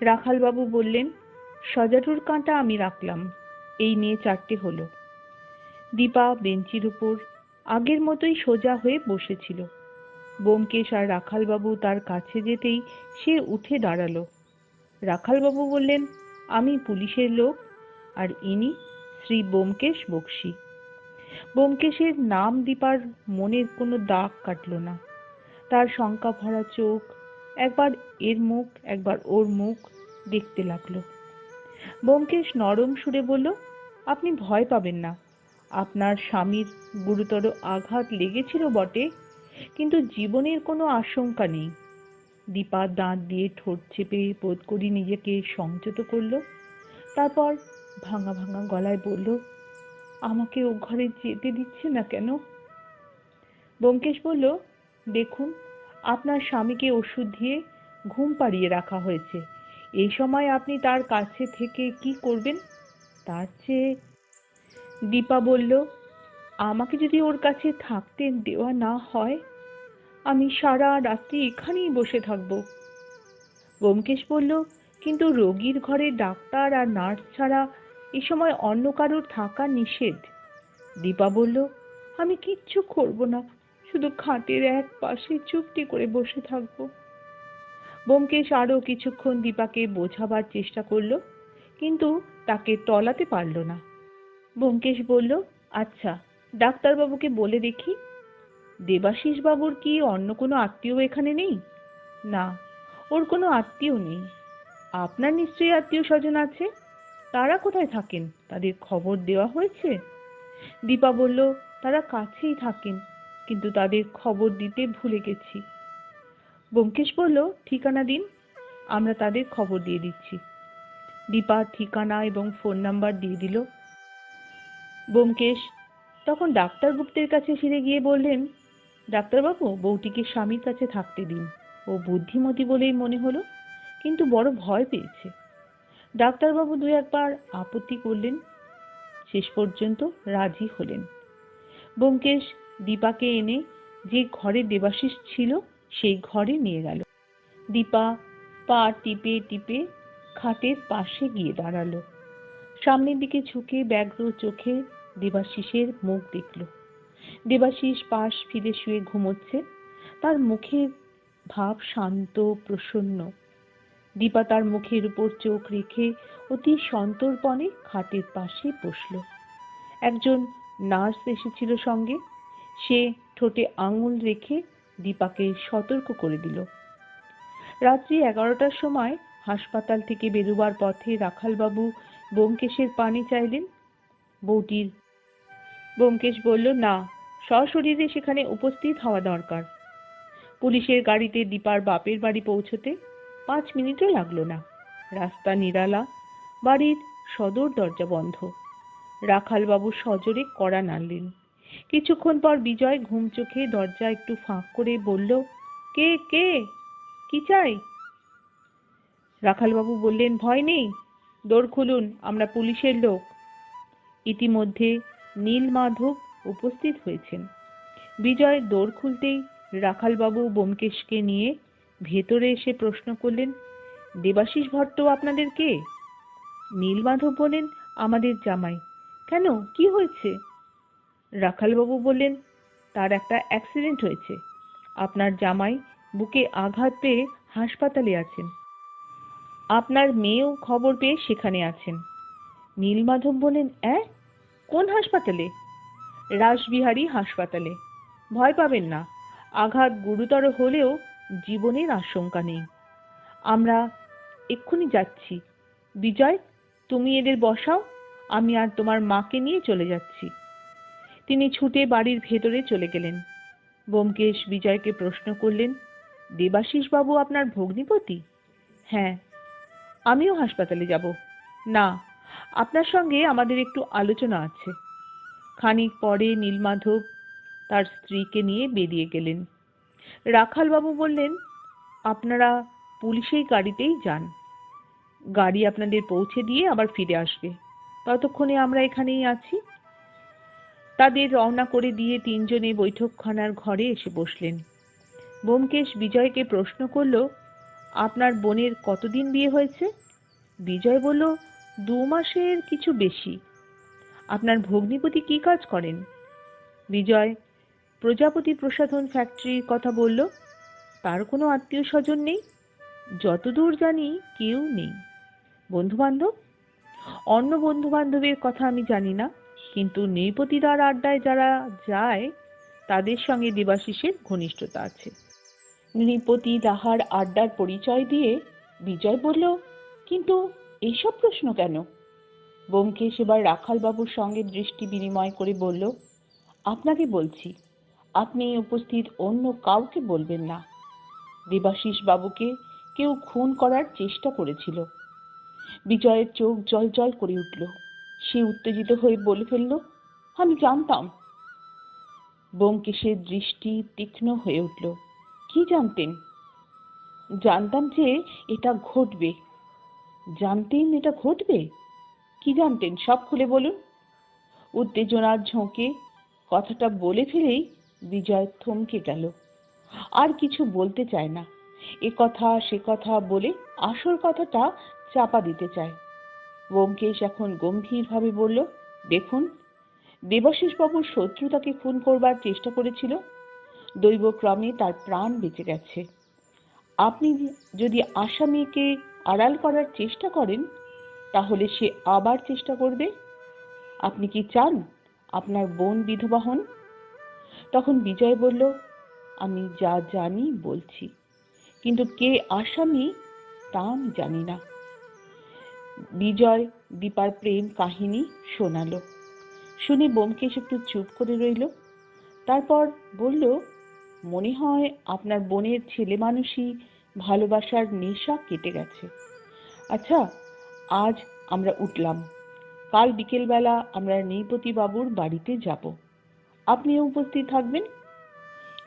রাখালবাবু বললেন, সজারুর কাঁটা আমি রাখলাম, এই নিয়ে 4টে হলো। দীপা বেঞ্চির উপর আগের মতোই সোজা হয়ে বসেছিল। ব্যোমকেশ আর রাখালবাবু তার কাছে যেতেই সে উঠে দাঁড়ালো। রাখালবাবু বললেন, আমি পুলিশের লোক, আর ইনি শ্রী ব্যোমকেশ বক্সী। ব্যোমকেশের নাম দীপার মনের কোনো দাগ কাটল না। তার শঙ্কা ভরা চোখ একবার এর মুখ একবার ওর মুখ দেখতে লাগলো। ব্যোমকেশ নরম সুরে বলল, আপনি ভয় পাবেন না। আপনার স্বামীর গুরুতর আঘাত লেগেছিল বটে, কিন্তু জীবনের কোনো আশঙ্কা নেই। দীপা দাঁত দিয়ে ঠোঁট চেপে বোধ করি নিজেকে সংযত করল। তারপর ভাঙা ভাঙা গলায় বলল, আমাকে ও ঘরে যেতে দিচ্ছে না কেন? ব্যোমকেশ বলল, দেখুন, আপনার স্বামীকে ওষুধ দিয়ে ঘুম পাড়িয়ে রাখা হয়েছে। এই সময় আপনি তার কাছে থেকে কি করবেন? তার চেয়ে। দীপা বলল, আমাকে যদি ওর কাছে থাকতে দেওয়া না হয়, আমি সারা রাত্রি এখানেই বসে থাকবো। ব্যোমকেশ বলল, কিন্তু রোগীর ঘরে ডাক্তার আর নার্স ছাড়া এ সময় অন্য কারোর থাকা নিষেধ। দীপা বলল, আমি কিচ্ছু করব না, শুধু খাটের এক পাশে চুপটি করে বসে থাকবো। ব্যোমকেশ আরো কিছুক্ষণ দীপাকে বোঝাবার চেষ্টা করলো, কিন্তু তাকে টলাতে পারল না। ব্যোমকেশ বলল, আচ্ছা, ডাক্তারবাবুকে বলে দেখি। দেবাশিস বাবুর কি অন্য কোনো আত্মীয় এখানে নেই? না, ওর কোনো আত্মীয় নেই। আপনার নিশ্চয়ই আত্মীয় স্বজন আছে। তারা কোথায় থাকেন? তাদের খবর দেওয়া হয়েছে? দীপা বলল, তারা কাছেই থাকেন, কিন্তু তাদের খবর দিতে ভুলে গেছি। ব্যোমকেশ বলল, ঠিকানা দিন, আমরা তাদের খবর দিয়ে দিচ্ছি। দীপা ঠিকানা এবং ফোন নাম্বার দিয়ে দিল। ব্যোমকেশ তখন ডাক্তার গুপ্তের কাছে ফিরে গিয়ে বললেন, ডাক্তারবাবু, বউটিকে স্বামীর কাছে থাকতে দিন। ও বুদ্ধিমতী বলেই মনে হলো, কিন্তু বড় ভয় পেয়েছে। ডাক্তারবাবু 2-1 বার আপত্তি করলেন, শেষ পর্যন্ত রাজি হলেন। ব্যোমকেশ দীপাকে এনে যে ঘরে দেবাশিস ছিল সেই ঘরে নিয়ে গেল। দীপা পা টিপে টিপে খাটের পাশে গিয়ে দাঁড়ালো। সামনের দিকে ঝুঁকে ব্যগ্র চোখে দেবাশিসের মুখ দেখল। দেবাশিস পাশ ফিরে শুয়ে ঘুমোচ্ছে। তার মুখের ভাব শান্ত প্রসন্ন। দীপা তার মুখের উপর চোখ রেখে অতি সন্তর্পণে খাটের পাশে বসল। একজন নার্স এসেছিল সঙ্গে। সে ঠোঁটে আঙুল রেখে দীপাকে সতর্ক করে দিল। রাত্রি 11টার সময় হাসপাতাল থেকে বেরোবার পথে রাখালবাবু ব্যোমকেশের পানি চাইলেন। বউটির। ব্যোমকেশ বলল, না, সশরীরে সেখানে উপস্থিত হওয়া দরকার। পুলিশের গাড়িতে দীপার বাপের বাড়ি পৌঁছতে 5 মিনিটও লাগলো না। রাস্তা নিরালা, বাড়ির সদর দরজা বন্ধ। রাখালবাবু সজোরে কড়া নাড়লেন। কিছুক্ষণ পর বিজয় ঘুম চোখে দরজা একটু ফাঁক করে বলল, কে কে, কি চাই? রাখালবাবু বললেন, ভয় নেই, দোর খুলুন, আমরা পুলিশের লোক। ইতিমধ্যে নীলমাধব উপস্থিত হয়েছেন। বিজয় দোর খুলতেই রাখালবাবু ব্যোমকেশকে নিয়ে ভেতরে এসে প্রশ্ন করলেন, দেবাশিস ভট্ট আপনাদের কে? নীলমাধব বললেন, আমাদের জামাই। কেন, কি হয়েছে? রাখালবাবু বললেন, তার একটা অ্যাক্সিডেন্ট হয়েছে। আপনার জামাই বুকে আঘাত পেয়ে হাসপাতালে আছেন। আপনার মেয়েও খবর পেয়ে সেখানে আছেন। নীলমাধব বললেন, কোন হাসপাতালে? রাসবিহারী হাসপাতালে। ভয় পাবেন না, আঘাত গুরুতর হলেও জীবনের আশঙ্কা নেই। আমরা এক্ষুনি যাচ্ছি। বিজয়, তুমি এদের বসাও, আমি আর তোমার মাকে নিয়ে চলে যাচ্ছি। তিনি ছুটে বাড়ির ভেতরে চলে গেলেন। ব্যোমকেশ বিজয়কে প্রশ্ন করলেন, দেবাশিস বাবু আপনার ভগ্নিপতি? হ্যাঁ। আমিও হাসপাতালে যাব? না, আপনার সঙ্গে আমাদের একটু আলোচনা আছে। খানিক পরে নীলমাধব তার স্ত্রীকে নিয়ে বেরিয়ে গেলেন। রাখালবাবু বললেন, আপনারা পুলিশের গাড়িতেই যান। গাড়ি আপনাদের পৌঁছে দিয়ে আবার ফিরে আসবে। ততক্ষণে আমরা এখানেই আছি। তাদের রওনা করে দিয়ে 3 জনে বৈঠকখানার ঘরে এসে বসলেন। ব্যোমকেশ বিজয়কে প্রশ্ন করল, আপনার বোনের কতদিন বিয়ে হয়েছে? বিজয় বলল, 2 মাসের কিছু বেশি। আপনার ভগ্নিপতি কি কাজ করেন? বিজয় প্রজাপতি প্রসাধন ফ্যাক্টরির কথা বলল। তার কোনো আত্মীয় স্বজন নেই? যতদূর জানি কেউ নেই। বন্ধু বান্ধব? অন্য বন্ধু বান্ধবের কথা আমি জানি না, কিন্তু নৃপতিদার আড্ডায় যারা যায় তাদের সঙ্গে দেবাশিসের ঘনিষ্ঠতা আছে। নৃপতি রাহার আড্ডার পরিচয় দিয়ে বিজয় বলল, কিন্তু এইসব প্রশ্ন কেন? ব্যোমকেশ এবার রাখালবাবুর সঙ্গে দৃষ্টি বিনিময় করে বলল, আপনাকে বলছি, আপনি উপস্থিত অন্য কাউকে বলবেন না। দেবাশিস বাবুকে কেউ খুন করার চেষ্টা করেছিল। বিজয়ের চোখ জ্বলজ্বল করে উঠল। সে উত্তেজিত হয়ে বলে ফেলল, আমি জানতাম। ব্যোমকেশের দৃষ্টি তীক্ষ্ণ হয়ে উঠল। কি জানতেন? জানতাম যে এটা ঘটবে। জানতেন এটা ঘটবে? কি জানতেন, সব খুলে বলুন। উত্তেজনার ঝোঁকে কথাটা বলে ফেলেই বিজয় থমকে গেল। আর কিছু বলতে চায় না। এ কথা সে কথা বলে আসল কথাটা চাপা দিতে চায়। ব্যোমকেশ এখন গম্ভীরভাবে বলল, দেখুন, দেবাশিস বাবুর শত্রু তাকে খুন করবার চেষ্টা করেছিল। দৈবক্রমে তার প্রাণ বেঁচে গেছে। আপনি যদি আসামিকে আড়াল করার চেষ্টা করেন, তাহলে সে আবার চেষ্টা করবে। আপনি কি চান আপনার বোন বিধবা হন? তখন বিজয় বলল, আমি যা জানি বলছি, কিন্তু কে আসামি তা আমি জানি না। বিজয় দীপার প্রেম কাহিনী শোনালো। শুনে ব্যোমকেশ একটু চুপ করে রইল। তারপর বলল, মনে হয় আপনার বোনের ছেলে মানুষই ভালোবাসার নেশা কেটে গেছে। আচ্ছা, আজ আমরা উঠলাম। কাল বিকেলবেলা আমরা নৃপতি বাবুর বাড়িতে যাব। আপনিও উপস্থিত থাকবেন।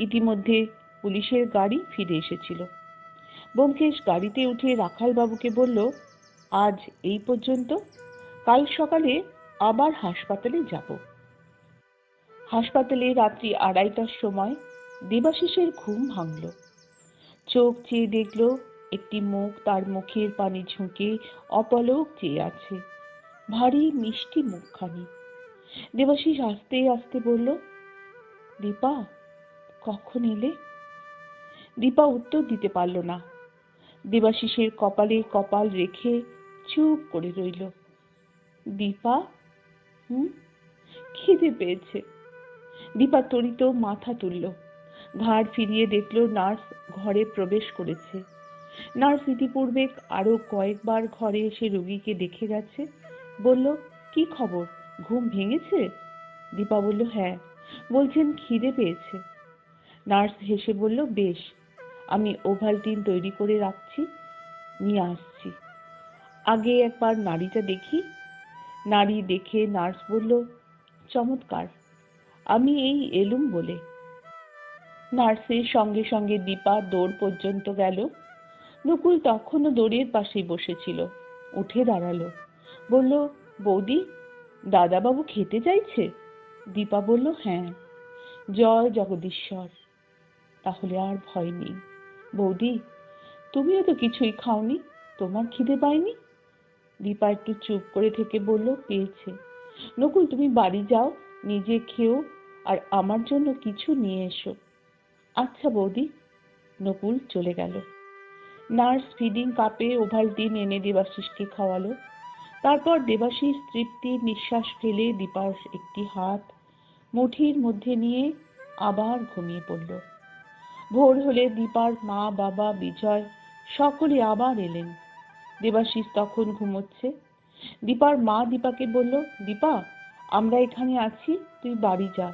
ইতিমধ্যে পুলিশের গাড়ি ফিরে এসেছিল। ব্যোমকেশ গাড়িতে উঠে রাখালবাবুকে বলল, আজ এই পর্যন্ত। কাল সকালে আবার হাসপাতালে যাব। হাসপাতালে রাত্রি 2:30টার সময় দেবাশিসের ঘুম ভাঙল। চোখ চেয়ে দেখল একটি মুখ তার মুখের পানে ঝুঁকে অপলক চেয়ে আছে। ভারী মিষ্টি মুখখানি। দেবাশিস আস্তে আস্তে বলল, দীপা, কখন এলে? দীপা উত্তর দিতে পারল না। দেবাশিসের কপালে কপাল রেখে চুপ করে রইল। দীপা, খিদে পেয়েছে। দীপা তড়িত মাথা তুলল। ঘাড় ফিরিয়ে দেখল নার্স ঘরে প্রবেশ করেছে। নার্স ইতিপূর্বে আরো কয়েকবার ঘরে এসে রোগীকে দেখে গেছে। বলল, কি খবর, ঘুম ভেঙেছে? দীপা বলল, হ্যাঁ। বলছেন খিদে পেয়েছে? নার্স হেসে বলল, বেশ, আমি ওভালটিন তৈরি করে রাখছি, নিয়ে আসছি। আগে একবার নাড়িটা দেখি। নাড়ি দেখে নার্স বলল, চমৎকার, আমি এই এলুম বলে। নার্সের সঙ্গে সঙ্গে দীপা দৌড় পর্যন্ত গেল। নকুল তখনও দৌড়ের পাশেই বসেছিল। উঠে দাঁড়ালো, বলল, বৌদি, দাদাবাবু খেতে চাইছে? দীপা বলল, হ্যাঁ। জয় জগদীশ্বর। তাহলে আর ভয় নেই। বৌদি, তুমিও তো কিছুই খাওনি, তোমার খিদে পায়নি? দীপা একটু চুপ করে থেকে বলল, পেয়েছে। নকুল, তুমি বাড়ি যাও, নিজে খেও, আর আমার জন্য কিছু নিয়ে এসো। আচ্ছা বৌদি। নকুল চলে গেল। নার্স ফিডিং কাপে ওভালটিন এনে দেবাশিসকে খাওয়ালো। তারপর দেবাশিস তৃপ্তির নিঃশ্বাস ফেলে দীপার একটি হাত মুঠির মধ্যে নিয়ে আবার ঘুমিয়ে পড়ল। ভোর হলে দীপার মা, বাবা, বিজয় সকলে আবার এলেন। দেবাশিস তখন ঘুমোচ্ছে। দীপার মা দীপাকে বলল, দীপা, আমরা এখানে আছি, তুই বাড়ি যা।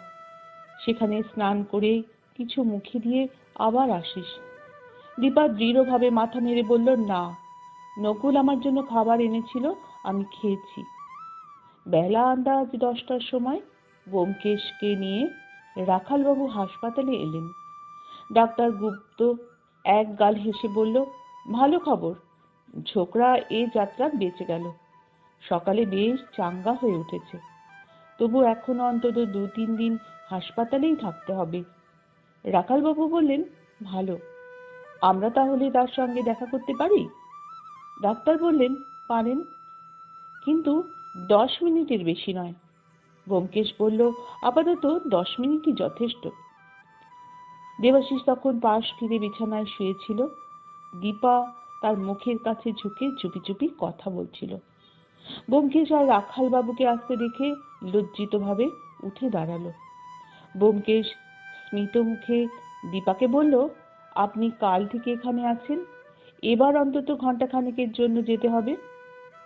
সেখানে স্নান করে কিছু মুখে দিয়ে আবার আসিস। দীপা দৃঢ়ভাবে মাথা নেড়ে বলল, না, নকুল আমার জন্য খাবার এনেছিল, আমি খেয়েছি। বেলা আন্দাজ 10টার সময় ব্যোমকেশকে নিয়ে রাখালবাবু হাসপাতালে এলেন। ডাক্তার গুপ্ত এক গাল হেসে বলল, ভালো খবর, ছোকরা এ যাত্রা বেঁচে গেল। সকালে বেশ চাঙ্গা হয়ে উঠেছে। তবু এখনো অন্তত 2-3 দিন হাসপাতালেই থাকতে হবে। রাখালবাবু বললেন, ভালো, আমরা তাহলে তার সঙ্গে দেখা করতে পারি? ডাক্তার বললেন, পারেন, কিন্তু 10 মিনিটের বেশি নয়। ব্যোমকেশ বলল, আপাতত 10 মিনিটই যথেষ্ট। দেবাশিস তখন পাশ ফিরে বিছানায় শুয়েছিল। দীপা তার মুখের কাছে ঝুঁকে চুপি চুপি কথা বলছিল। ব্যোমকেশ আর রাখাল বাবুকে আসতে দেখে লজ্জিতভাবে উঠে দাঁড়ালো। ব্যোমকেশ স্মিত মুখে দীপাকে বলল, আপনি কাল থেকে এখানে আছেন, এবার অন্তত ঘন্টাখানেকের জন্য যেতে হবে।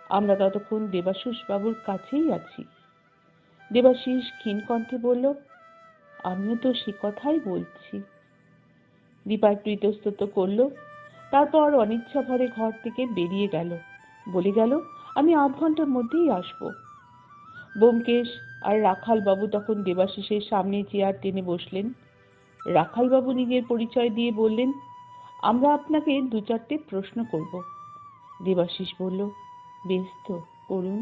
আমরা ততক্ষণ দেবাশিস বাবুর কাছেই আছি। দেবাশিস ক্ষীণ কণ্ঠে বলল, আমিও তো সে কথাই বলছি। দীপা একটু ইতস্তত করল, তারপর অনিচ্ছা ভরে ঘর থেকে বেরিয়ে গেল। বলে গেল, আমি 8 ঘন্টার মধ্যেই আসবো। ব্যোমকেশ আর রাখাল বাবু তখন দেবাশিসের সামনে চেয়ার টেনে বসলেন। রাখাল বাবু নিজের পরিচয় দিয়ে বললেন, আমরা আপনাকে 2-4টে প্রশ্ন করব। দেবাশিস বলল, বেশ তো, করুন।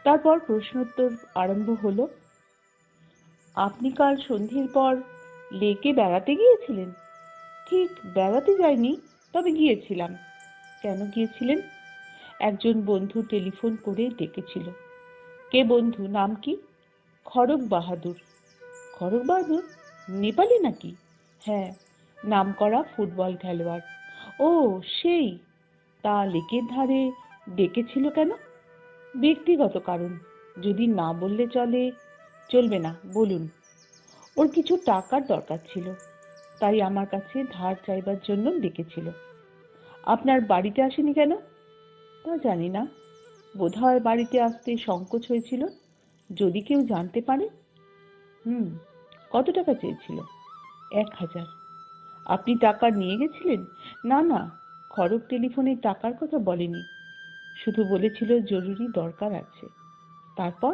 তারপর প্রশ্নোত্তর আরম্ভ হলো। আপনি কাল সন্ধ্যের পর লেকে বেড়াতে গিয়েছিলেন? ঠিক বেড়াতে যাইনি, তবে গিয়েছিলাম। কেন গিয়েছিলেন? একজন বন্ধু টেলিফোন করে ডেকেছিল। কে বন্ধু, নাম কি? খড়গ বাহাদুর। খড়গ বাহাদুর নেপালি নাকি? হ্যাঁ, নামকরা ফুটবল খেলোয়াড়। ও সেই, তা লেকের ধারে ডেকেছিল কেন? ব্যক্তিগত কারণ। যদি না বললে চলবে না, বলুন। ওর কিছু টাকার দরকার ছিল, তাই আমার কাছে ধার চাইবার জন্য ডেকেছিল। আপনার বাড়িতে আসেনি কেন? তা জানি না, বোধহয় বাড়িতে আসতে সংকোচ হয়েছিল, যদি কেউ জানতে পারে। কত টাকা চেয়েছিল? 1000। আপনি টাকা নিয়ে গেছিলেন? না না, খড়গ টেলিফোনে টাকার কথা বলেনি, শুধু বলেছিল জরুরি দরকার আছে। তারপর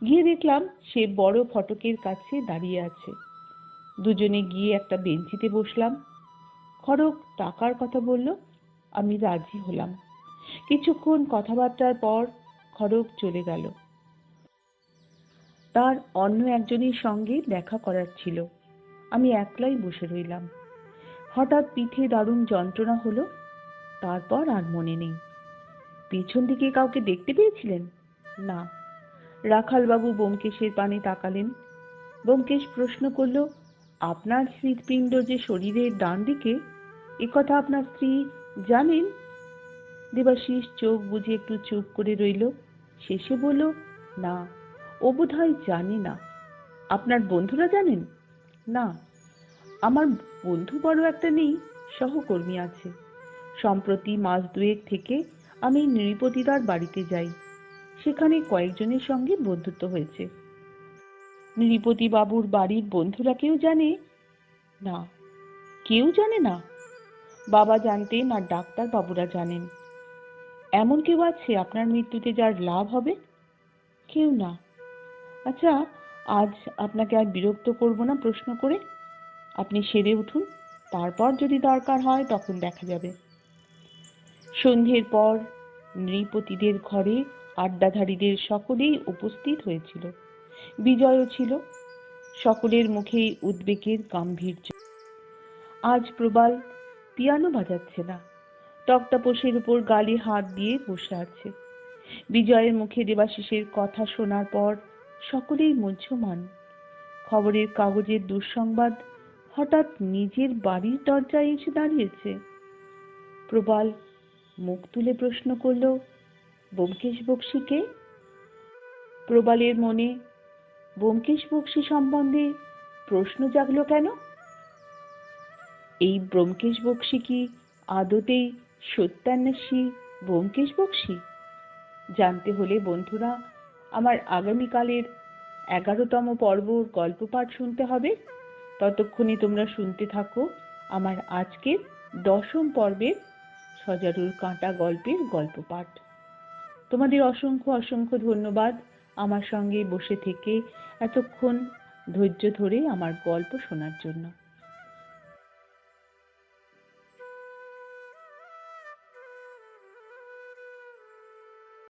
গিয়ে দেখলাম সে বড় ফটকের কাছে দাঁড়িয়ে আছে। দুজনে গিয়ে একটা বেঞ্চিতে বসলাম। খড়গ টাকার কথা বলল, আমি রাজি হলাম। কিছুক্ষণ কথাবার্তার পর খড়গ চলে গেল। তার অন্য একজনের সঙ্গে দেখা করার ছিল। আমি একলাই বসে রইলাম। হঠাৎ পিঠে দারুণ যন্ত্রণা হলো, তারপর আর মনে নেই। পেছন দিকে কাউকে দেখতে পেয়েছিলেন? না। রাখালবাবু ব্যোমকেশের পানে তাকালেন। ব্যোমকেশ প্রশ্ন করল, আপনার হৃৎপিণ্ড যে শরীরের ডান দিকে, একথা আপনার স্ত্রী জানেন? দেবাশিস চোখ বুজে একটু চুপ করে রইল। শেষে বলল, না, ও বোধহয় জানে না। আপনার বন্ধুরা জানেন? না, আমার বন্ধু বড় একটা নেই, সহকর্মী আছে। সম্প্রতি মাস 2 থেকে আমি নৃপতিদার বাড়িতে যাই, সেখানে কয়েকজনের সঙ্গে বন্ধুত্ব হয়েছে। নৃপতি বাবুর বাড়ির বন্ধুরা কেউ জানে? না, কেউ জানে না। বাবা জানতেন আর ডাক্তার বাবুরা জানেন। এমন কেউ আছে আপনার মৃত্যুতে যার লাভ হবে? কেউ না। আচ্ছা, আজ আপনাকে আর বিরক্ত করব না প্রশ্ন করে, আপনি সেরে উঠুন, তারপর যদি দরকার হয় তখন দেখা যাবে। সন্ধ্যের পর নৃপতিদের ঘরে আড্ডাধারীদের সকলেই উপস্থিত হয়েছিল। বিজয়ও ছিল। সকলের মুখেই উদ্বেগের গাম্ভীর্য। আজ প্রবাল পিয়ানো বাজাচ্ছে না, তক্তাপোশের উপর গালে হাত দিয়ে বসে আছে। বিজয়ের মুখে দেবাশিসের কথা শোনার পর সকলেই মুহ্যমান। খবরের কাগজের দুঃসংবাদ হঠাৎ নিজের বাড়ির দরজায় এসে দাঁড়িয়েছে। প্রবাল মুখ তুলে প্রশ্ন করল, ব্যোমকেশ বক্সী কে? প্রবালের মনে ব্যোমকেশ বক্সী সম্বন্ধে প্রশ্ন জাগলো কেন? এই ব্যোমকেশ বক্সী কি আদতেই সত্যান্বেষী ব্যোমকেশ বক্সী? জানতে হলে বন্ধুরা আমার আগামীকালের 11তম পর্বর গল্প পাঠ শুনতে হবে। ততক্ষণে তোমরা শুনতে থাকো আমার আজকের 10ম পর্বের সজারুর কাঁটা গল্পের গল্প পাঠ। তোমাদের অসংখ্য অসংখ্য ধন্যবাদ আমার সঙ্গে বসে থেকে এতক্ষণ ধৈর্য ধরে আমার গল্প শোনার জন্য।